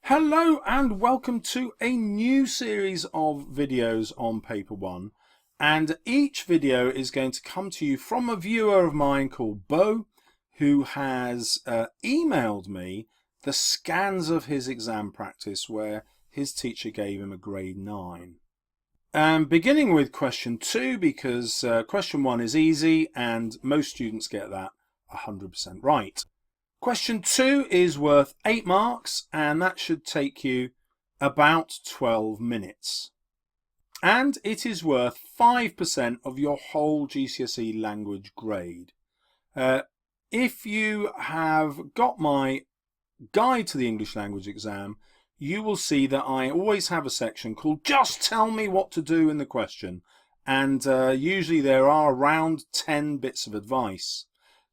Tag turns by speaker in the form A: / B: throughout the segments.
A: Hello and welcome to a new series of videos on Paper 1, and each video is going to come to you from a viewer of mine called Bo, who has emailed me the scans of his exam practice where his teacher gave him a grade 9. Beginning with question 2, because question 1 is easy and most students get that 100% right. Question 2 is worth 8 marks, and that should take you about 12 minutes. And it is worth 5% of your whole GCSE language grade. If you have got my guide to the English language exam, you will see that I always have a section called Just Tell Me What to Do in the Question. And usually there are around 10 bits of advice.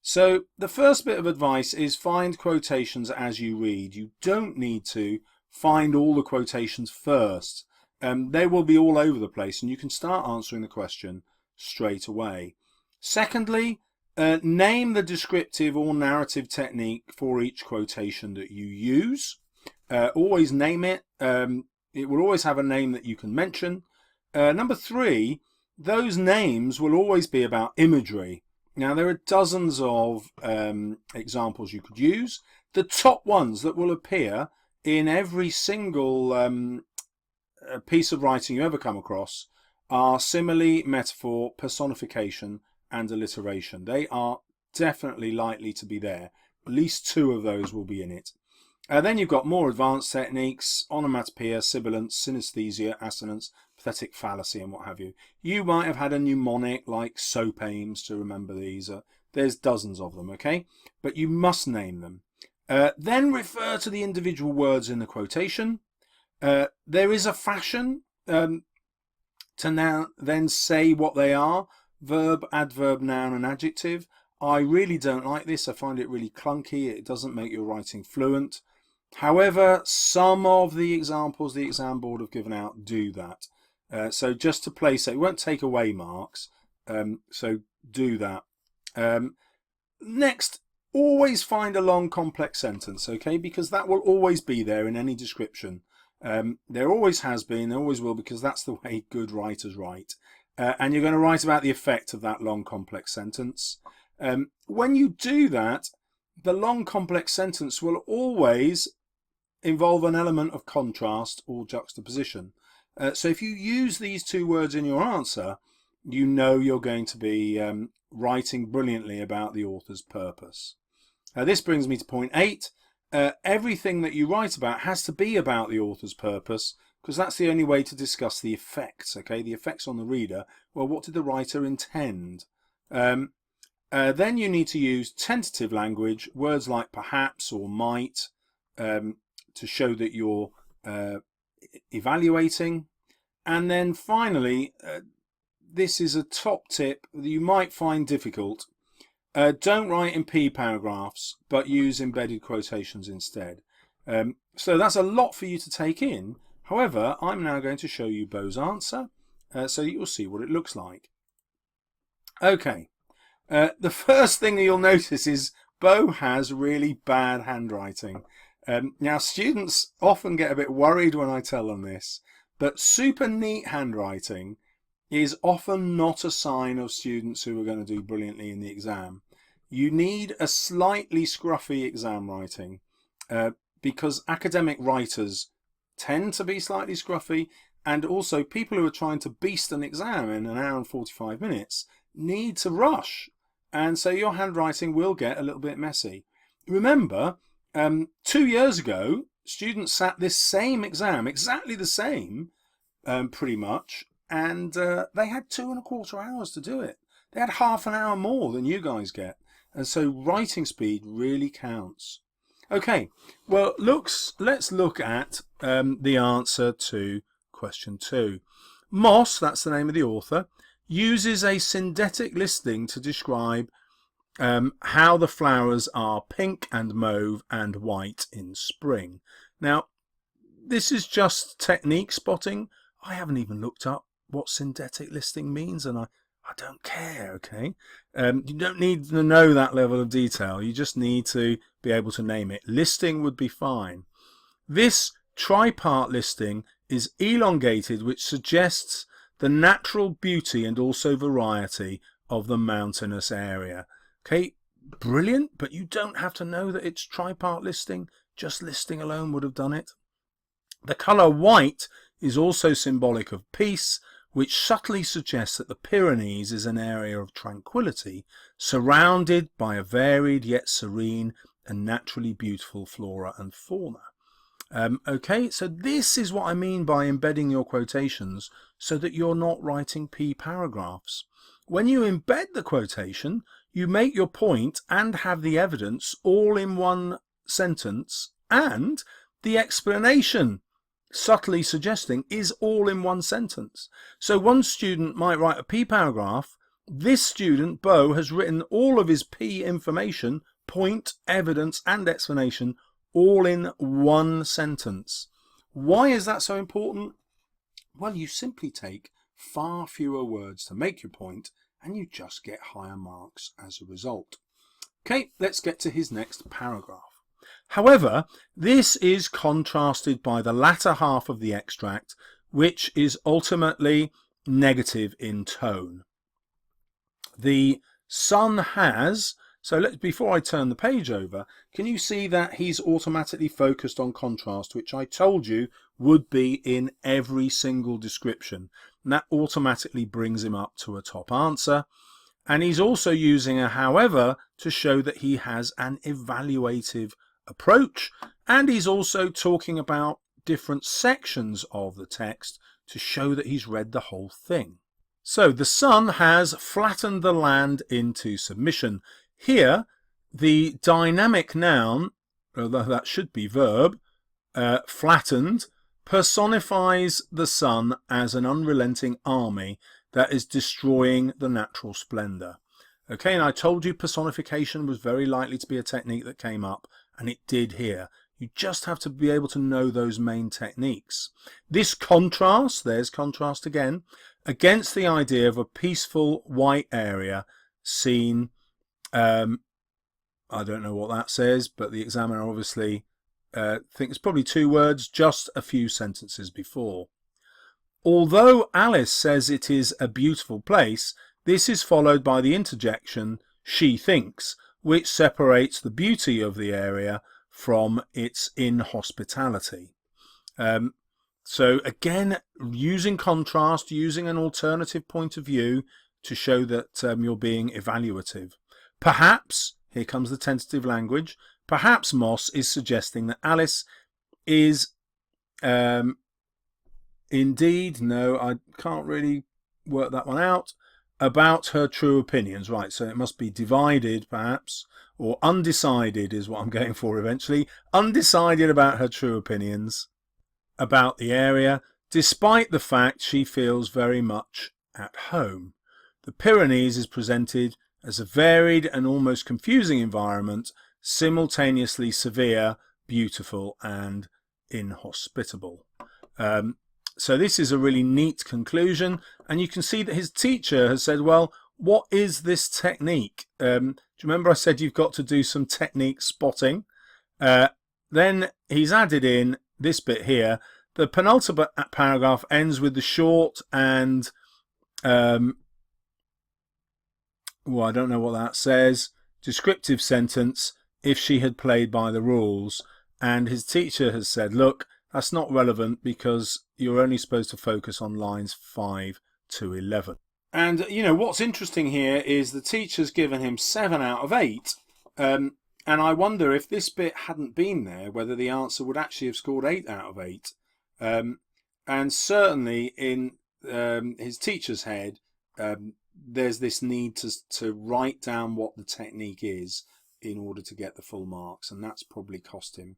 A: So the first bit of advice is find quotations as you read. You don't need to find all the quotations first. They will be all over the place and you can start answering the question straight away. Secondly, name the descriptive or narrative technique for each quotation that you use. Always name it. It will always have a name that you can mention. Number 3, those names will always be about imagery. Now there are dozens of examples you could use. The top ones that will appear in every single piece of writing you ever come across are simile, metaphor, personification and alliteration. They are definitely likely to be there. At least 2 of those will be in it. Then you've got more advanced techniques, onomatopoeia, sibilance, synesthesia, assonance, pathetic fallacy and what have you. You might have had a mnemonic like SOAP aims to remember these. There's dozens of them, okay? But you must name them. Then refer to the individual words in the quotation. There is a fashion to now then say what they are. Verb, adverb, noun and adjective. I really don't like this. I find it really clunky. It doesn't make your writing fluent. However, some of the examples the exam board have given out do that. So just to play safe, it won't take away marks. So do that. Next, always find a long complex sentence, okay? Because that will always be there in any description. There always has been, there always will, because that's the way good writers write. And you're going to write about the effect of that long complex sentence. When you do that, the long complex sentence will always involve an element of contrast or juxtaposition. So if you use these 2 words in your answer, you know you're going to be writing brilliantly about the author's purpose. This brings me to point 8. Everything that you write about has to be about the author's purpose, because that's the only way to discuss the effects, okay? The effects on the reader. Well, what did the writer intend? Then you need to use tentative language, words like perhaps or might, to show that you're evaluating. And then finally, this is a top tip that you might find difficult. Don't write in P paragraphs, but use embedded quotations instead. So that's a lot for you to take in. However, I'm now going to show you Bo's answer so that you'll see what it looks like. Okay. The first thing you'll notice is Bo has really bad handwriting. Now students often get a bit worried when I tell them this, but super neat handwriting is often not a sign of students who are going to do brilliantly in the exam. You need a slightly scruffy exam writing because academic writers tend to be slightly scruffy, and also people who are trying to beast an exam in an hour and 45 minutes need to rush. And so your handwriting will get a little bit messy. Remember, 2 years ago, students sat this same exam, exactly the same, pretty much, and they had 2¼ hours to do it. They had half an hour more than you guys get. And so writing speed really counts. Okay, well, let's look at the answer to question 2. Moss, that's the name of the author, uses a syndetic listing to describe how the flowers are pink and mauve and white in spring. Now, this is just technique spotting. I haven't even looked up what syndetic listing means, and I don't care, okay? You don't need to know that level of detail. You just need to be able to name it. Listing would be fine. This tripart listing is elongated, which suggests the natural beauty and also variety of the mountainous area. Okay, brilliant, but you don't have to know that it's tripart listing. Just listing alone would have done it. The colour white is also symbolic of peace, which subtly suggests that the Pyrenees is an area of tranquility, surrounded by a varied yet serene and naturally beautiful flora and fauna. Okay, so this is what I mean by embedding your quotations so that you're not writing P paragraphs. When you embed the quotation, you make your point and have the evidence all in one sentence, and the explanation, subtly suggesting, is all in one sentence. So one student might write a P paragraph. This student, Bo, has written all of his P information, point, evidence and explanation, all in one sentence. Why is that so important? Well, you simply take far fewer words to make your point and you just get higher marks as a result. Okay, let's get to his next paragraph. However, this is contrasted by the latter half of the extract, which is ultimately negative in tone. The sun has, before I turn the page over, can you see that he's automatically focused on contrast, which I told you would be in every single description. And that automatically brings him up to a top answer. And he's also using a however to show that he has an evaluative approach, and he's also talking about different sections of the text to show that he's read the whole thing. So the sun has flattened the land into submission. Here the dynamic noun, although that should be verb, flattened, personifies the sun as an unrelenting army that is destroying the natural splendor. Okay, and I told you personification was very likely to be a technique that came up, and it did here. You just have to be able to know those main techniques. This contrast, there's contrast again, against the idea of a peaceful white area seen, I don't know what that says, but the examiner obviously thinks probably two words, just a few sentences before. Although Alice says it is a beautiful place, this is followed by the interjection, she thinks, which separates the beauty of the area from its inhospitality. So again, using contrast, using an alternative point of view to show that you're being evaluative. Perhaps, here comes the tentative language, perhaps Moss is suggesting that Alice is indeed, no, I can't really work that one out, about her true opinions. Right, so it must be divided perhaps, or undecided is what I'm going for eventually. Undecided about her true opinions about the area, despite the fact she feels very much at home. The Pyrenees is presented as a varied and almost confusing environment, simultaneously severe, beautiful and inhospitable. So this is a really neat conclusion, and you can see that his teacher has said, well, what is this technique? Do you remember I said you've got to do some technique spotting? Then he's added in this bit here. The penultimate paragraph ends with the short and, well, I don't know what that says, descriptive sentence, if she had played by the rules. And his teacher has said, look, that's not relevant because you're only supposed to focus on lines 5 to 11. And, you know, what's interesting here is the teacher's given him 7 out of 8. And I wonder if this bit hadn't been there, whether the answer would actually have scored 8 out of 8. And certainly in his teacher's head, there's this need to write down what the technique is in order to get the full marks. And that's probably cost him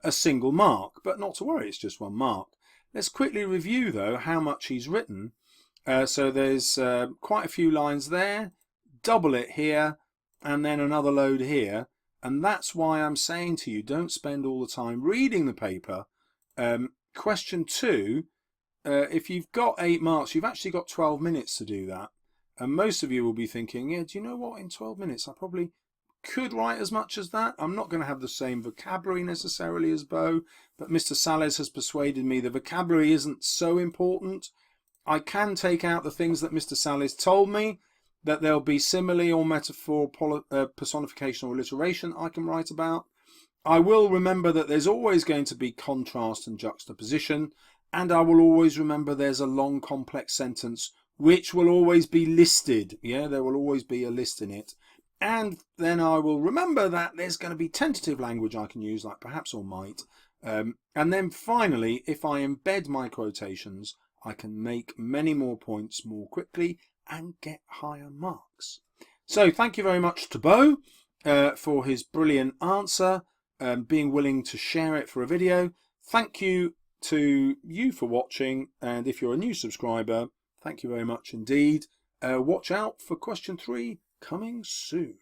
A: a single mark, but not to worry, it's just 1 mark. Let's quickly review though how much he's written. So there's quite a few lines there, double it here, and then another load here. And that's why I'm saying to you, don't spend all the time reading the paper. Question 2, if you've got 8 marks, you've actually got 12 minutes to do that. And most of you will be thinking, yeah, do you know what, in 12 minutes I probably could write as much as that. I'm not going to have the same vocabulary necessarily as Bo, but Mr. Salles has persuaded me the vocabulary isn't so important. I can take out the things that Mr. Salles told me, that there'll be simile or metaphor, personification or alliteration I can write about. I will remember that there's always going to be contrast and juxtaposition, and I will always remember there's a long complex sentence which will always be listed. Yeah, there will always be a list in it. And then I will remember that there's going to be tentative language I can use, like perhaps or might. And then finally, if I embed my quotations, I can make many more points more quickly and get higher marks. So thank you very much to Bo for his brilliant answer, being willing to share it for a video. Thank you to you for watching, and if you're a new subscriber, thank you very much indeed. Watch out for question 3 coming soon.